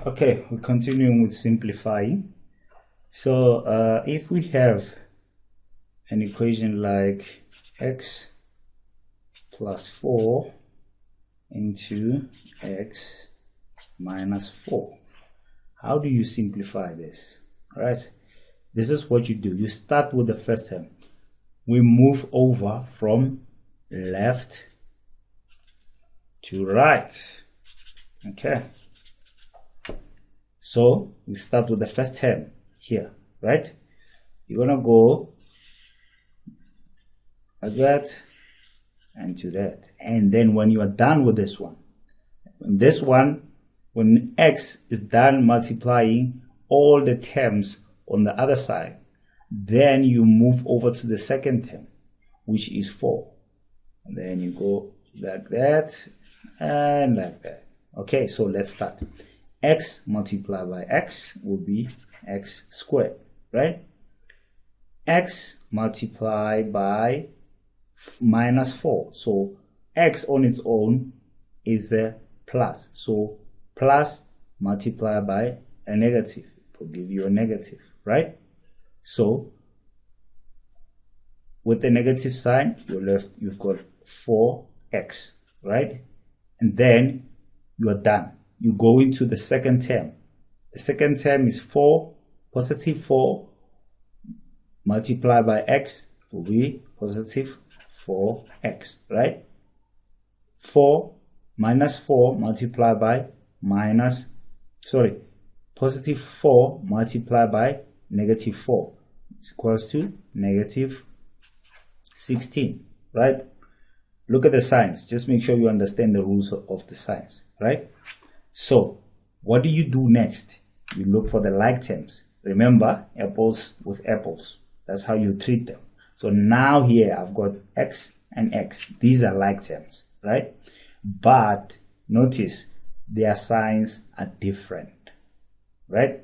Okay, we're continuing with simplifying. So if we have an equation like x plus 4 into x minus 4, how do you simplify this? Right? This is what you do. You start with the first term. We move over from left to right. Okay. So we start with the first term here, right? You're gonna go like that and to that. And then when you are done with this one, when x is done multiplying all the terms on the other side, then you move over to the second term, which is 4. And then you go like that and like that. Okay, so let's start. X multiplied by x will be x squared, right? X multiplied by minus 4. So x on its own is a plus. So plus multiplied by a negative will give you a negative, right? So with the negative sign, you've got 4x, right? And then you are done. You go into the second term. The second term is 4, positive 4 multiplied by x will be positive 4x, right? 4 minus 4 multiplied by positive 4 multiplied by negative 4 is equals to negative 16, right? Look at the signs. Just make sure you understand the rules of the signs, right? So what do you do next? You look for the like terms. Remember, apples with apples. That's how you treat them. So now here I've got x and x. These are like terms, right? But notice their signs are different, right?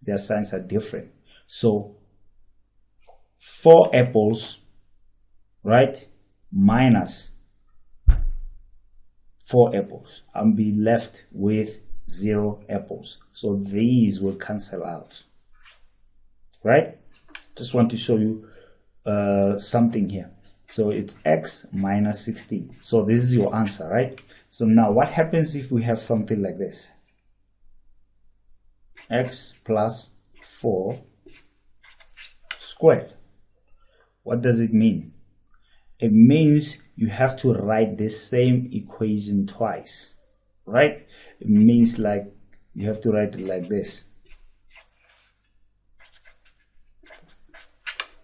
Their signs are different. So 4 apples, right, minus 4 apples, I'll be left with 0 apples. So these will cancel out, right? Just want to show you something here. So it's x minus 16. So this is your answer, right? So now what happens if we have something like this? X plus 4 squared. What does it mean? It means you have to write the same equation twice, right? It means like you have to write it like this.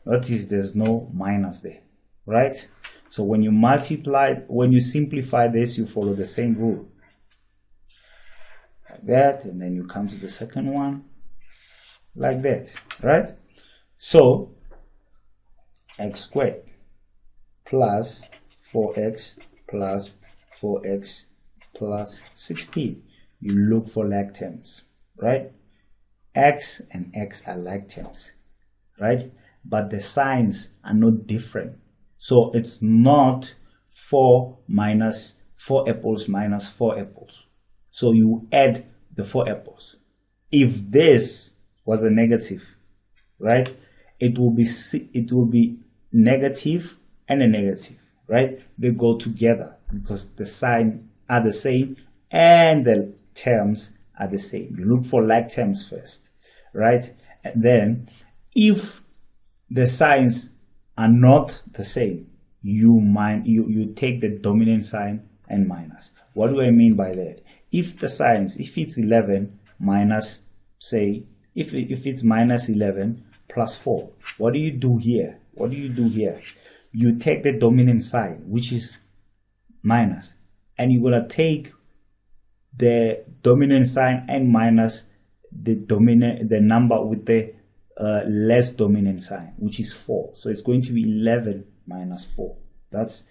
Notice there's no minus there, right? So when you simplify this, you follow the same rule. Like that, and then you come to the second one, like that, right? So x squared plus 4x plus 4x plus 16. You look for like terms, right? X and x are like terms, right? But the signs are not different. So it's not 4 apples minus 4 apples. So you add the 4 apples. If this was a negative, right, it will be negative and a negative, right? They go together because the signs are the same and the terms are the same. You look for like terms first, right? And then if the signs are not the same, you take the dominant sign and minus. What do I mean by that? If it's 11 minus, say, if it's minus 11 plus 4, what do you do here? You take the dominant sign, which is minus, and you're gonna take the dominant sign and minus the number with the less dominant sign, which is 4. So it's going to be 11 minus 4. That's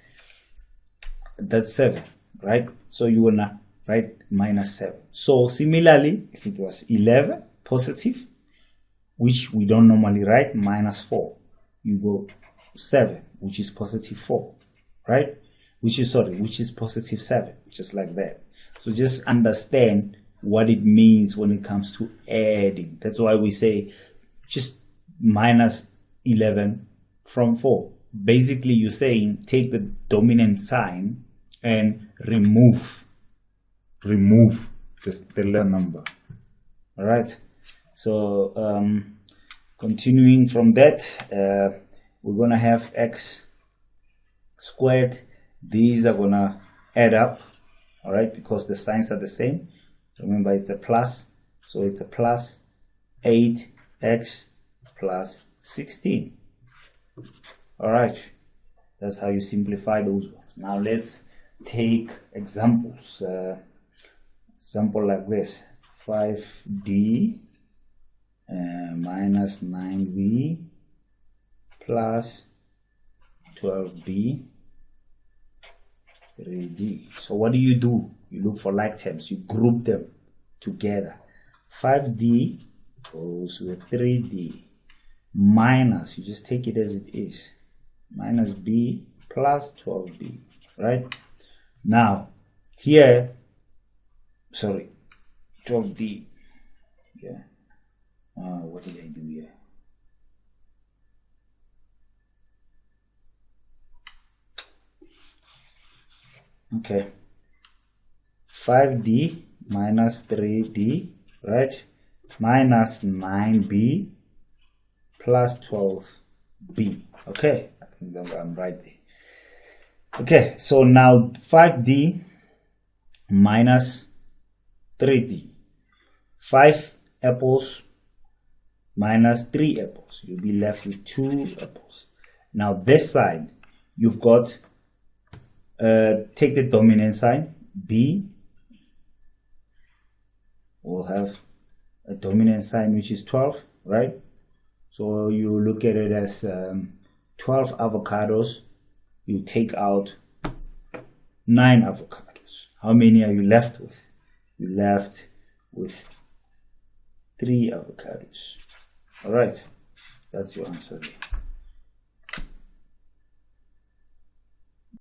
7, right? So you wanna write minus 7. So similarly, if it was 11 positive, which we don't normally write, minus 4, you go 7, which is positive 4, right? Which is positive 7, just like that. So just understand what it means when it comes to adding. That's why we say just minus 11 from 4. Basically, you're saying take the dominant sign and remove the stellar number. All right. So continuing from that, we're gonna have x squared. These are gonna add up, all right, because the signs are the same. Remember, it's a plus, so it's a plus 8x plus 16. All right, that's how you simplify those ones. Now let's take examples. Example like this: 5d minus 9b plus 12b 3d. So what do? You look for like terms, you group them together. 5d goes with 3d minus, you just take it as it is, minus b plus 12b, right? Now here, sorry, 12d, yeah, what did I do here? Okay, 5d minus 3d, right, minus 9b plus 12b. Okay, I think that I'm right there. Okay, so now 5d minus 3d, 5 apples minus 3 apples, you'll be left with 2 apples. Now this side, you've got take the dominant sign, b will have a dominant sign which is 12, right? So you look at it as 12 avocados, you take out 9 avocados. How many are you left with? You're left with 3 avocados. All right, that's your answer there.